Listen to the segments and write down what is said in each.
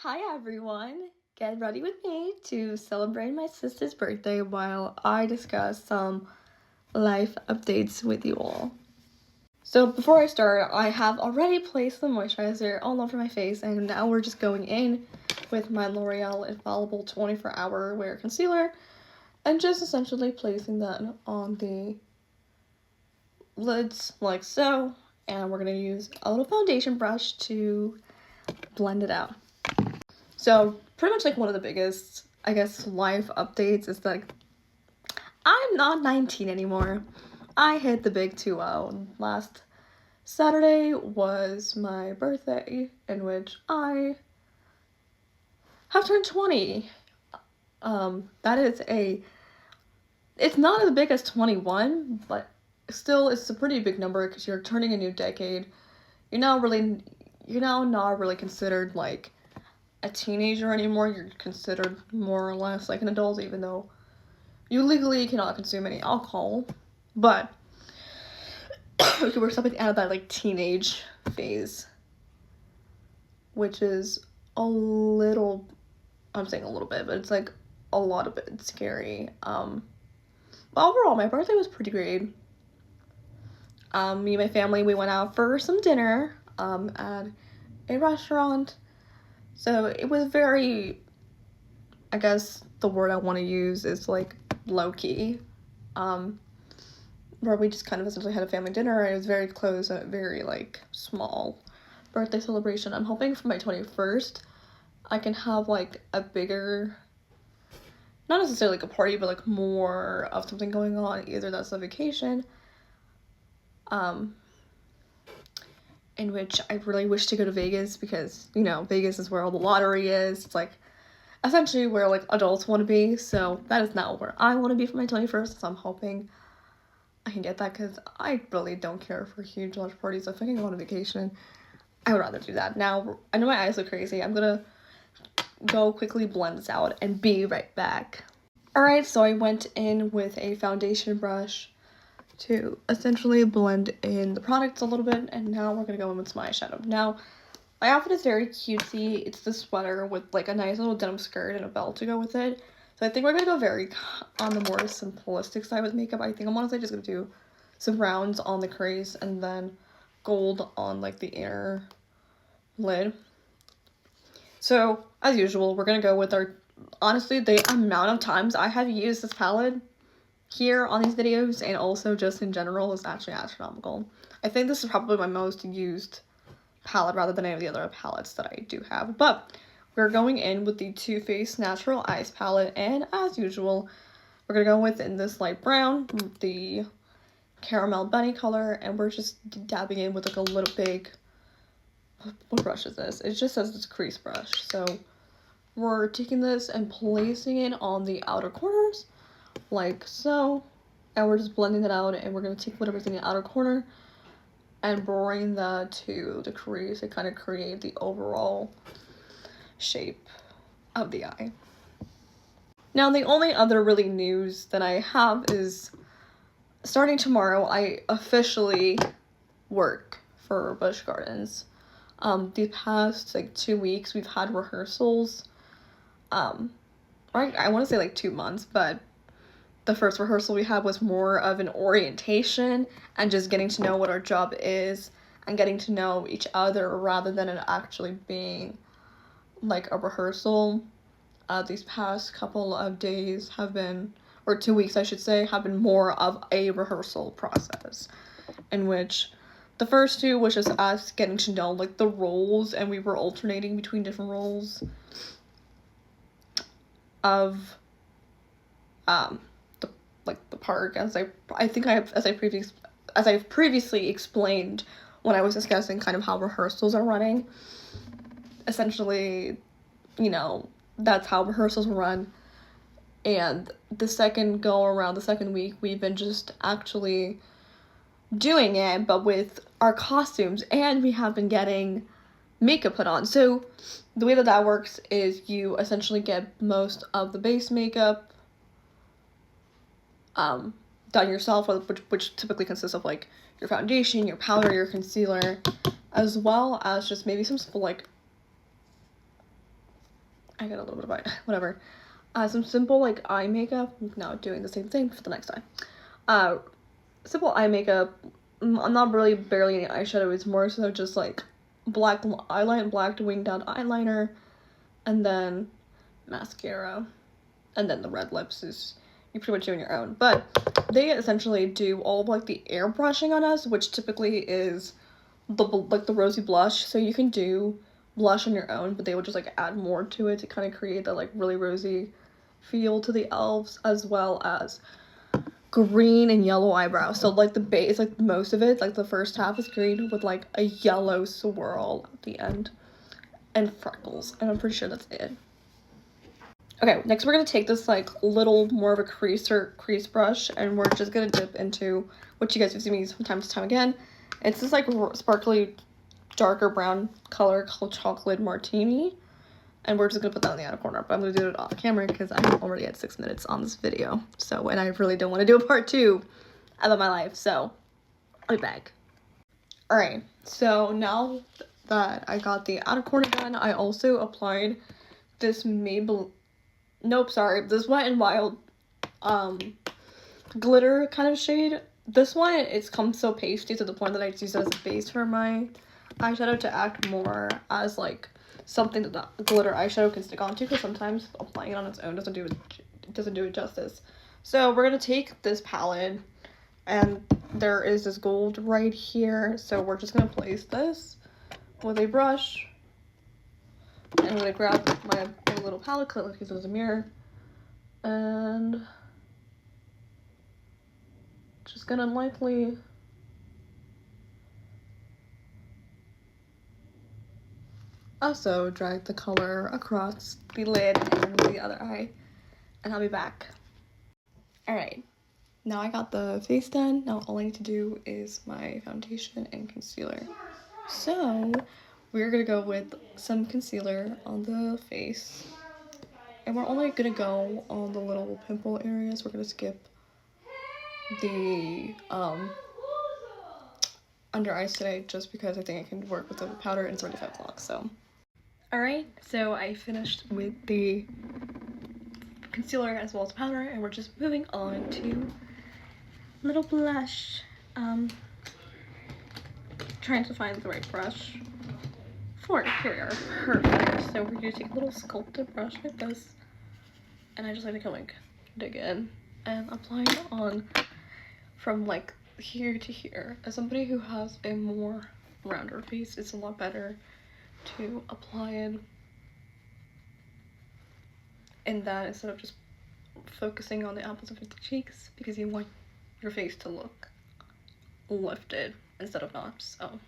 Hi everyone! Get ready with me to celebrate my sister's birthday while I discuss some life updates with you all. So before I start, I have already placed the moisturizer all over my face, and now we're just going in with my L'Oreal Infallible 24-Hour Wear Concealer and just essentially placing that on the lids like so, and we're going to use a little foundation brush to blend it out. So pretty much like one of the biggest, I guess, life updates is like I'm not 19 anymore. I hit the big 2-0. Last Saturday was my birthday, in which I have turned 20. That is it's not as big as 21, but still it's a pretty big number because you're turning a new decade. You're now not really considered like a teenager anymore. You're considered more or less like an adult, even though you legally cannot consume any alcohol, but we're stepping out of that like teenage phase, which is I'm saying a little bit, but it's like a lot of it scary. But overall my birthday was pretty great. Me and my family, we went out for some dinner at a restaurant. So it was very, I guess the word I want to use is like low-key, where we just kind of essentially had a family dinner, and it was very close and very like small birthday celebration. I'm hoping for my 21st I can have like a bigger, not necessarily like a party, but like more of something going on. Either that's a vacation, in which I really wish to go to Vegas because, you know, Vegas is where all the lottery is. It's like essentially where like adults want to be, so that is not where I want to be for my 21st, so I'm hoping I can get that because I really don't care for huge large parties. So if I can go on a vacation, I would rather do that. Now, I know my eyes look crazy. I'm gonna go quickly blend this out and be right back. Alright, so I went in with a foundation brush to essentially blend in the products a little bit, and now we're gonna go in with some eyeshadow. Now, my outfit is very cutesy. It's the sweater with like a nice little denim skirt and a belt to go with it. So I think we're gonna go very on the more simplistic side with makeup. I think I'm honestly just gonna do some browns on the crease and then gold on like the inner lid. So as usual, we're gonna go with honestly, the amount of times I have used this palette here on these videos and also just in general is actually astronomical. I think this is probably my most used palette rather than any of the other palettes that I do have. But we're going in with the Too Faced Natural Ice palette, and as usual, we're gonna go with in this light brown, the caramel bunny color, and we're just dabbing in with like a little big, what brush is this? It just says it's a crease brush. So we're taking this and placing it on the outer corners like so, and we're just blending it out, and we're gonna take whatever's in the outer corner and bring that to the crease to kind of create the overall shape of the eye. Now, the only other really news that I have is starting tomorrow, I officially work for Busch Gardens. The past like 2 weeks we've had rehearsals. Right, I want to say like 2 months, but the first rehearsal we had was more of an orientation and just getting to know what our job is and getting to know each other rather than it actually being like a rehearsal. These past couple of days have been, or 2 weeks I should say, have been more of a rehearsal process, in which the first two was just us getting to know like the roles, and we were alternating between different roles of the park, as I previously explained when I was discussing kind of how rehearsals are running. Essentially, you know, that's how rehearsals run. And the second go around, the second week, we've been just actually doing it, but with our costumes, and we have been getting makeup put on. So the way that works is you essentially get most of the base makeup done yourself, which typically consists of like your foundation, your powder, your concealer, as well as just maybe some like I got a little bit of eye, whatever. Some simple like eye makeup. Now doing the same thing for the next time. Simple eye makeup. I'm not really barely any eyeshadow. It's more so just like black eyeliner, black winged out eyeliner, and then mascara, and then the red lips is you pretty much do on your own. But they essentially do all of like the airbrushing on us, which typically is the rosy blush. So you can do blush on your own, but they would just like add more to it to kind of create that like really rosy feel to the elves, as well as green and yellow eyebrows. So like the base, like most of it, like the first half is green with like a yellow swirl at the end and freckles, and I'm pretty sure that's it. Okay, next we're gonna take this like little more of a crease brush, and we're just gonna dip into what you guys have seen me use from time to time again. It's this like sparkly darker brown color called Chocolate Martini, and we're just gonna put that in the outer corner, but I'm gonna do it off camera because I'm already at 6 minutes on this video. So, and I really don't want to do a part 2 of my life, so I'll be back. Alright, so now that I got the outer corner done, I also applied this this Wet n Wild glitter kind of shade. This one, it's come so pasty to the point that I just use it as a base for my eyeshadow to act more as like something that the glitter eyeshadow can stick onto, because sometimes applying it on its own doesn't do it justice. So we're gonna take this palette, and there is this gold right here, so we're just gonna place this with a brush, and I'm gonna grab my little palette clip because there's a mirror, and just gonna lightly also drag the color across the lid and the other eye, and I'll be back. Alright, now I got the face done. Now all I need to do is my foundation and concealer. So we're gonna go with some concealer on the face, and we're only gonna go on the little pimple areas. We're gonna skip the under eyes today, just because I think I can work with the powder, and it's already 5 o'clock, so. Alright, so I finished with the concealer as well as powder, and we're just moving on to little blush. Trying to find the right brush for it. Here we are, perfect. So we're gonna take a little sculpted brush like this, and I just like to kind of like dig in and apply it on from like here to here. As somebody who has a more rounder face, it's a lot better to apply it in that instead of just focusing on the apples of the cheeks, because you want your face to look lifted instead of not. So,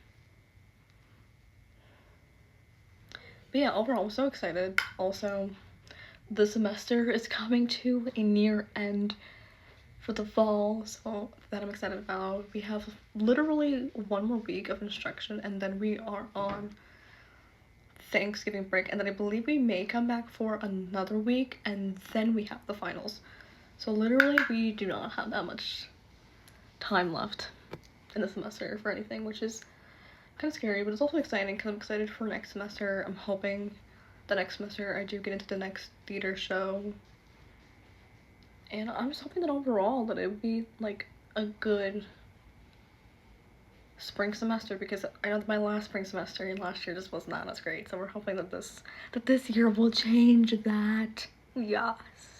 but yeah, overall I'm so excited. Also, the semester is coming to a near end for the fall, so that I'm excited about. We have literally 1 more week of instruction, and then we are on Thanksgiving break, and then I believe we may come back for another week, and then we have the finals. So literally we do not have that much time left in the semester for anything, which is kind of scary, but it's also exciting because I'm excited for next semester. I'm hoping the next semester I do get into the next theater show, and I'm just hoping that overall that it would be like a good spring semester, because I know that my last spring semester last year just was not as great, so we're hoping that this year will change that. Yes.